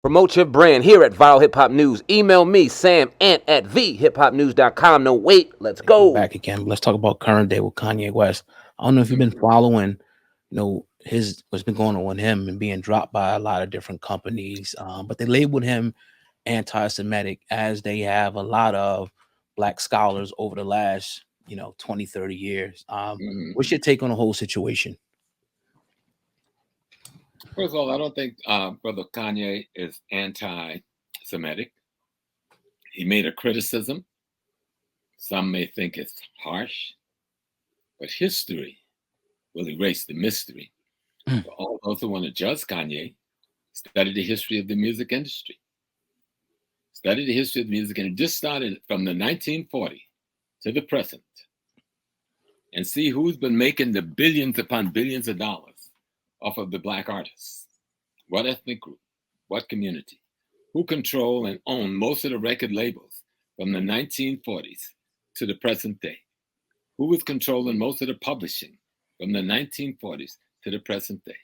Promote your brand here at Viral Hip Hop News. Email me, samant@vhiphopnews.com. No, wait, let's go. Back again. Let's talk about current day with Kanye West. I don't know if you've been following, what's been going on with him and being dropped by a lot of different companies. But they labeled him anti-Semitic, as they have a lot of Black scholars over the last, 20, 30 years. What's your take on the whole situation? First of all, I don't think Brother Kanye is anti-Semitic. He made a criticism. Some may think it's harsh, but history will erase the mystery. For all those who want to judge Kanye, study the history of the music industry. Study the history of the music industry. Just started from the 1940s to the present, and see who's been making the billions upon billions of dollars off of the Black artists. What ethnic group? What community? Who control and own most of the record labels from the 1940s to the present day? Who was controlling most of the publishing from the 1940s to the present day?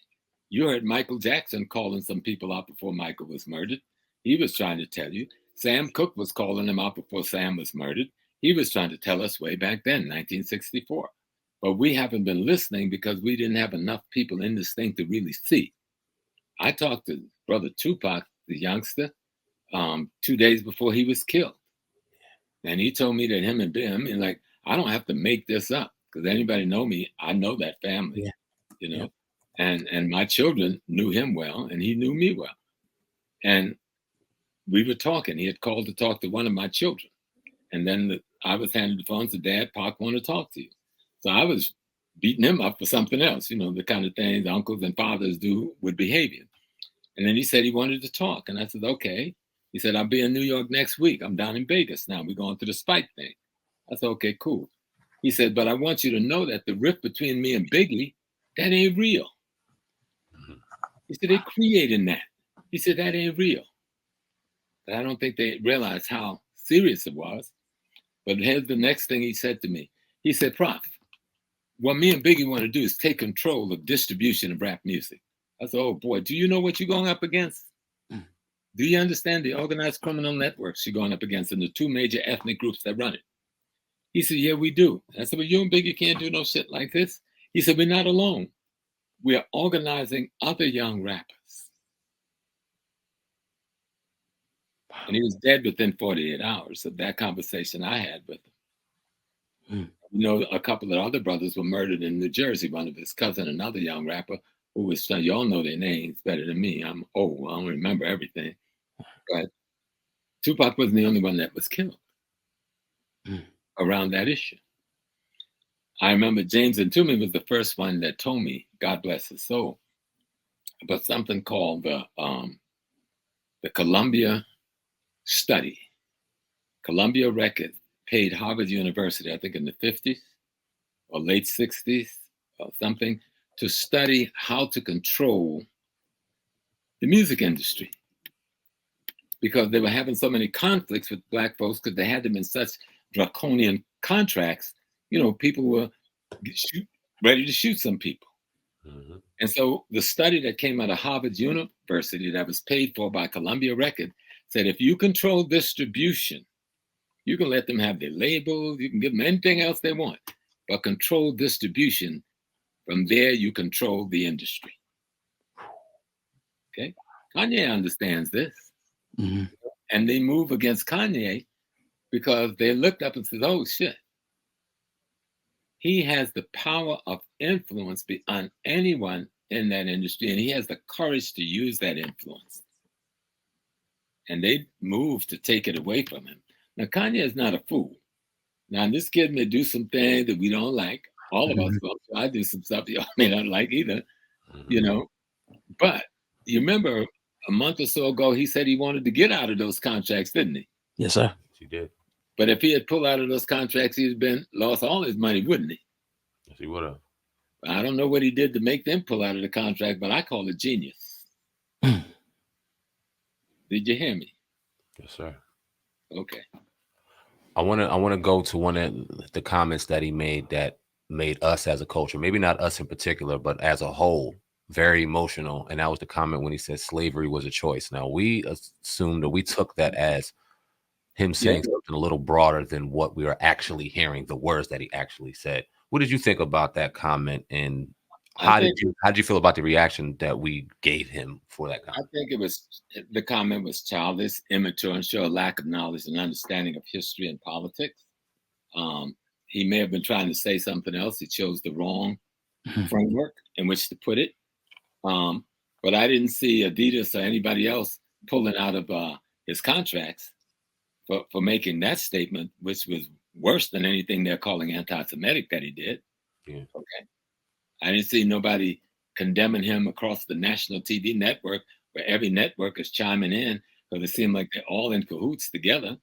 You heard Michael Jackson calling some people out before Michael was murdered. He was trying to tell you. Sam Cooke was calling them out before Sam was murdered. He was trying to tell us way back then, 1964. But we haven't been listening because we didn't have enough people in this thing to really see. I talked to Brother Tupac, the youngster, 2 days before he was killed. And he told me that him and Bim, and like, I don't have to make this up, because anybody know me, I know that family, and my children knew him well, and he knew me well. And we were talking. He had called to talk to one of my children. And then I was handed the phone to Dad, Pac want to talk to you. So I was beating him up for something else, the kind of things uncles and fathers do with behavior. And then he said he wanted to talk. And I said, okay. He said, I'll be in New York next week. I'm down in Vegas now. We're going to the Spike thing. I said, okay, cool. He said, but I want you to know that the rift between me and Biggie, that ain't real. He said, they creating that. He said, that ain't real. But I don't think they realized how serious it was. But here's the next thing he said to me. He said, Prof, what me and Biggie want to do is take control of distribution of rap music. I said, oh boy, do you know what you're going up against? Do you understand the organized criminal networks you're going up against and the two major ethnic groups that run it? He said, yeah, we do. I said, well, you and Biggie can't do no shit like this. He said, we're not alone. We are organizing other young rappers. And he was dead within 48 hours of that conversation I had with him. A couple of other brothers were murdered in New Jersey. One of his cousin, another young rapper, who was, y'all know their names better than me. I'm old. I don't remember everything. But Tupac wasn't the only one that was killed around that issue. I remember James and Toomey was the first one that told me, God bless his soul, about something called the Columbia study. Columbia Records paid Harvard University, I think in the 50s or late 60s or something, to study how to control the music industry, because they were having so many conflicts with Black folks because they had them in such draconian contracts. People were ready to shoot some people. And so the study that came out of Harvard University that was paid for by Columbia Records said, if you control distribution, you can let them have their labels, you can give them anything else they want, but control distribution. From there, you control the industry. Okay? Kanye understands this. And they move against Kanye because they looked up and said, oh, shit. He has the power of influence beyond anyone in that industry, and he has the courage to use that influence. And they moved to take it away from him. Now, Kanye is not a fool. Now, this kid may do some things that we don't like. All of us will. I do some stuff y'all may not like either, But you remember a month or so ago, he said he wanted to get out of those contracts, didn't he? Yes, sir. He did. But if he had pulled out of those contracts, he'd lost all his money, wouldn't he? Yes, he would have. I don't know what he did to make them pull out of the contract, but I call it genius. Did you hear me? Yes, sir. Okay. I want to go to one of the comments that he made that made us as a culture, maybe not us in particular, but as a whole, very emotional, and that was the comment when he said slavery was a choice. Now we assumed, or we took that as him saying something a little broader than what we were actually hearing, the words that he actually said. What did you think about that comment, and how did you feel about the reaction that we gave him for that comment? I think the comment was childish, immature, and showed a lack of knowledge and understanding of history and politics. He may have been trying to say something else. He chose the wrong framework in which to put it. But I didn't see Adidas or anybody else pulling out of his contracts for making that statement, which was worse than anything they're calling anti-Semitic that he did. Yeah. Okay. I didn't see nobody condemning him across the national TV network, where every network is chiming in, because it seemed like they're all in cahoots together.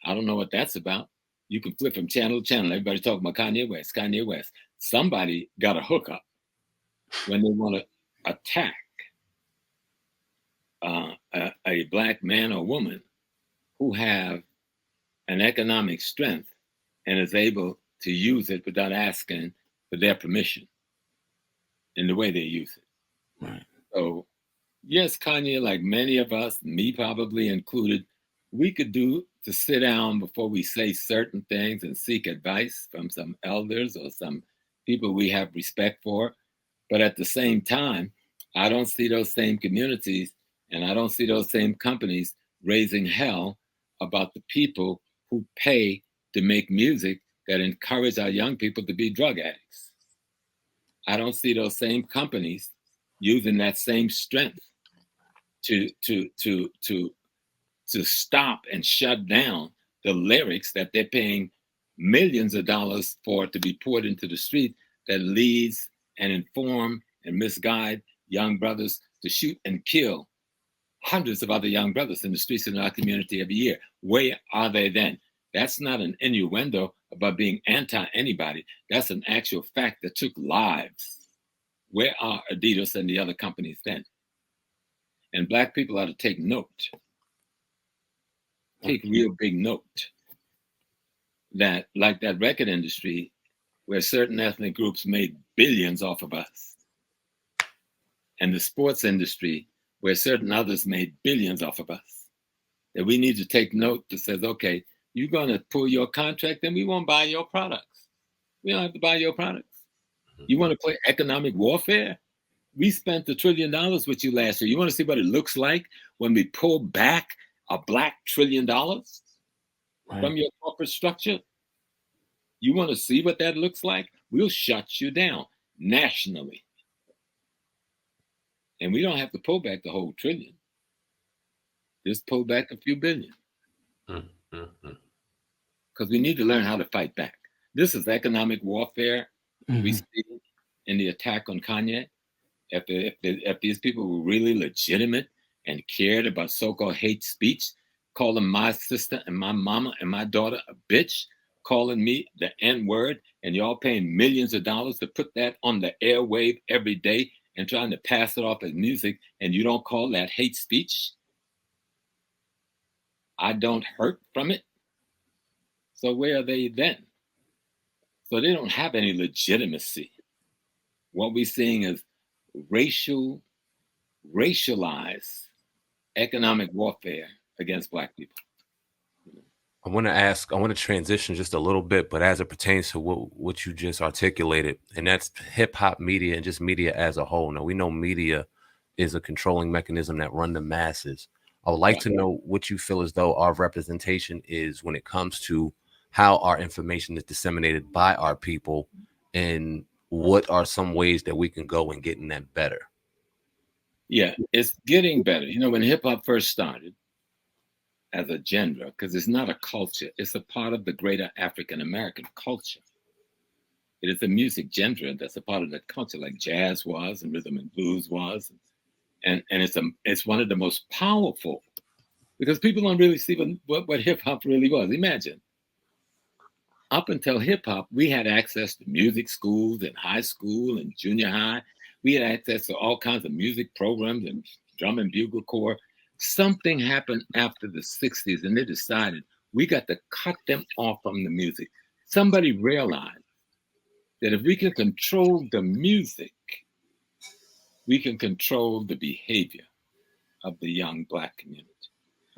I don't know what that's about. You can flip from channel to channel. Everybody talking about Kanye West, Kanye West. Somebody got a hookup when they want to attack a black man or woman who have an economic strength and is able to use it without asking for their permission in the way they use it. Right. So, yes, Kanye, like many of us, me probably included, we could do to sit down before we say certain things and seek advice from some elders or some people we have respect for. But at the same time, I don't see those same communities and I don't see those same companies raising hell about the people who pay to make music that encourage our young people to be drug addicts. I don't see those same companies using that same strength to stop and shut down the lyrics that they're paying millions of dollars for to be poured into the street, that leads and inform and misguide young brothers to shoot and kill hundreds of other young brothers in the streets in our community every year. Where are they then? That's not an innuendo about being anti-anybody. That's an actual fact that took lives. Where are Adidas and the other companies then? And Black people ought to take note. Take real big note that, like that record industry, where certain ethnic groups made billions off of us, and the sports industry, where certain others made billions off of us, that we need to take note that says, okay, you're going to pull your contract, then we won't buy your products. We don't have to buy your products. You want to play economic warfare? We spent $1 trillion with you last year. You want to see what it looks like when we pull back a black $1 trillion from your corporate structure? You want to see what that looks like? We'll shut you down nationally. And we don't have to pull back the whole $1 trillion. Just pull back a few billion. Because we need to learn how to fight back. This is economic warfare we see in the attack on Kanye. If these people were really legitimate and cared about so-called hate speech, calling my sister and my mama and my daughter a bitch, calling me the N-word, and y'all paying millions of dollars to put that on the airwave every day and trying to pass it off as music, and you don't call that hate speech? I don't hurt from it. So where are they then? So they don't have any legitimacy. What we're seeing is racialized economic warfare against Black people. I want to transition just a little bit, but as it pertains to what you just articulated, and that's hip hop media and just media as a whole. Now, we know media is a controlling mechanism that run the masses. I would like to know what you feel as though our representation is when it comes to how our information is disseminated by our people, and what are some ways that we can go and getting that better? Yeah, it's getting better. You know, when hip hop first started as a genre, because it's not a culture, it's a part of the greater African American culture. It is a music genre that's a part of the culture, like jazz was and rhythm and blues was. And it's one of the most powerful, because people don't really see what hip hop really was. Imagine, up until hip hop, we had access to music schools and high school and junior high. We had access to all kinds of music programs and drum and bugle corps. Something happened after the 60s, and they decided we got to cut them off from the music. Somebody realized that if we can control the music, we can control the behavior of the young Black community.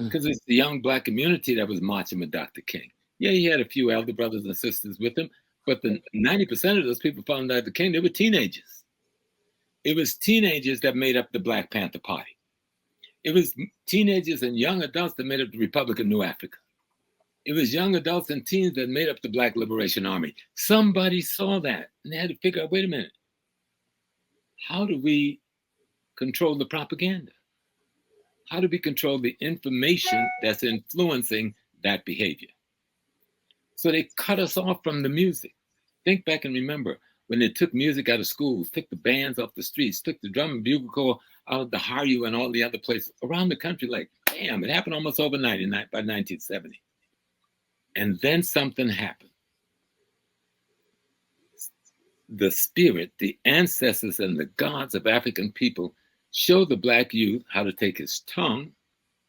Mm. Because it's the young Black community that was marching with Dr. King. Yeah, he had a few elder brothers and sisters with him, but the 90% of those people following Dr. King, they were teenagers. It was teenagers that made up the Black Panther Party. It was teenagers and young adults that made up the Republic of New Africa. It was young adults and teens that made up the Black Liberation Army. Somebody saw that and they had to figure out, wait a minute, how do we control the propaganda? How do we control the information that's influencing that behavior? So they cut us off from the music. Think back and remember when they took music out of schools, took the bands off the streets, took the drum and bugle corps out of the Haru and all the other places around the country. Like, damn, it happened almost overnight by 1970. And then something happened. The spirit, the ancestors and the gods of African people showed the Black youth how to take his tongue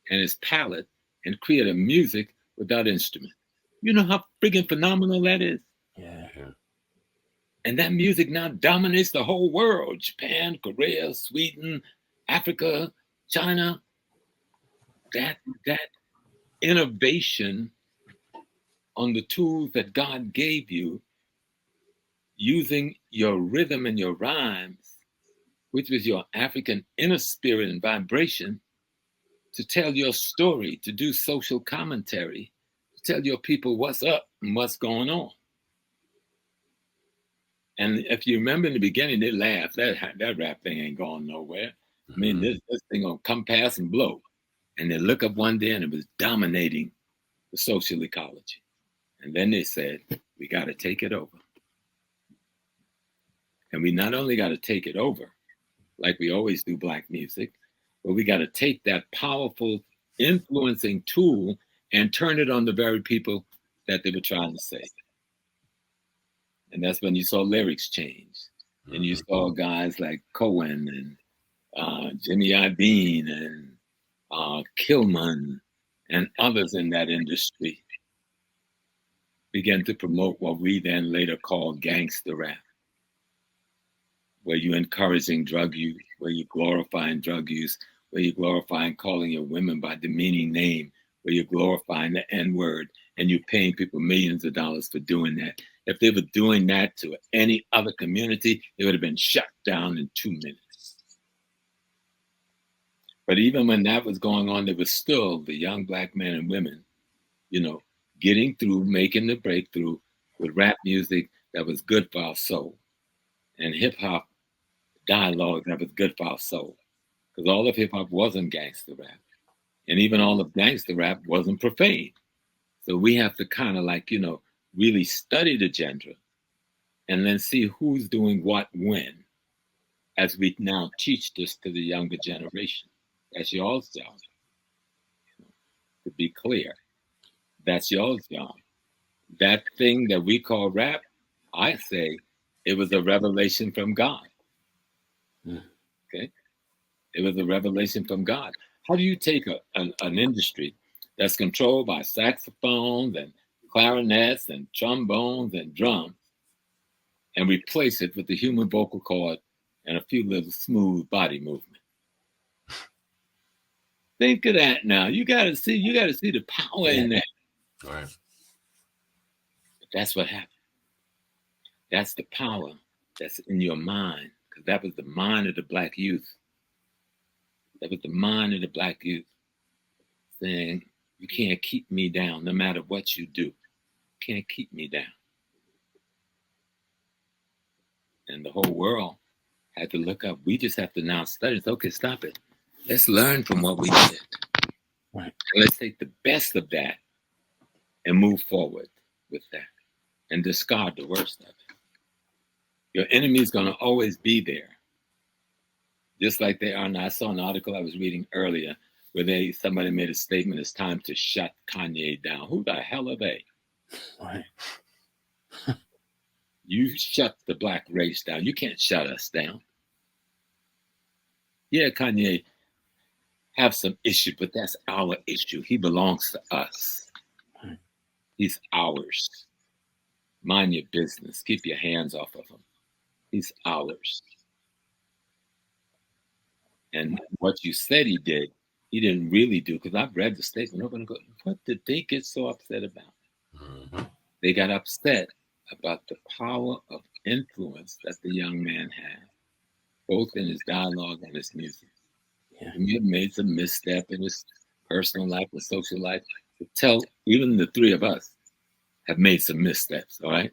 and his palate and create a music without instrument. You know how friggin' phenomenal that is? Yeah. And that music now dominates the whole world. Japan, Korea, Sweden, Africa, China. That innovation on the tools that God gave you, using your rhythm and your rhymes, which was your African inner spirit and vibration, to tell your story, to do social commentary, to tell your people what's up and what's going on. And if you remember in the beginning, they laughed. That rap thing ain't going nowhere. I mean, this thing gonna come past and blow. And they look up one day and it was dominating the social ecology. And then they said, we got to take it over. And we not only got to take it over, like we always do Black music, but we got to take that powerful influencing tool and turn it on the very people that they were trying to save. And that's when you saw lyrics change. And you saw guys like Cohen and Jimmy Iovine and Kilman and others in that industry began to promote what we then later called gangster rap, where you're encouraging drug use, where you're glorifying drug use, where you're glorifying calling your women by demeaning name, where you're glorifying the N-word, and you're paying people millions of dollars for doing that. If they were doing that to any other community, it would have been shut down in 2 minutes. But even when that was going on, there was still the young Black men and women, you know, getting through, making the breakthrough with rap music that was good for our soul, and hip-hop dialogue that was good for our soul. Because all of hip-hop wasn't gangster rap. And even all of gangster rap wasn't profane. So we have to kind of like, you know, really study the genre and then see who's doing what when, as we now teach this to the younger generation. That's y'all's job. To be clear, that's y'all's job. That thing that we call rap, I say it was a revelation from God. Okay? It was a revelation from God. How do you take an industry that's controlled by saxophones and clarinets and trombones and drums and replace it with the human vocal cord and a few little smooth body movement? Think of that now. You gotta see the power in that. Right. But that's what happened. That's the power that's in your mind, because that was the mind of the Black youth. That was the mind of the Black youth saying, you can't keep me down no matter what you do. You can't keep me down. And the whole world had to look up. We just have to now study. Okay, stop it. Let's learn from what we did. Right. And let's take the best of that and move forward with that and discard the worst of it. Your enemy is going to always be there. Just like they are now. I saw an article I was reading earlier where somebody made a statement, it's time to shut Kanye down. Who the hell are they? Right. You shut the Black race down. You can't shut us down. Yeah, Kanye have some issue, but that's our issue. He belongs to us. Right. He's ours. Mind your business. Keep your hands off of him. He's ours. And what you said he did, he didn't really do, because I've read the statement over and go, what did they get so upset about? Mhm. They got upset about the power of influence that the young man had, both in his dialogue and his music. Yeah. He had made some misstep in his personal life and social life. Even the three of us have made some missteps, all right?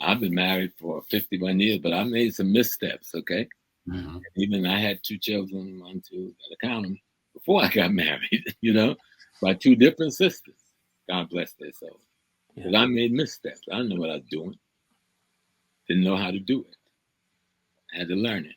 I've been married for 51 years, but I made some missteps, okay? Mhm. Even I had 2 children, 1, 2, gotta count them, before I got married, by 2 different sisters. God bless their souls. Because I made missteps. I didn't know what I was doing. Didn't know how to do it. I had to learn it.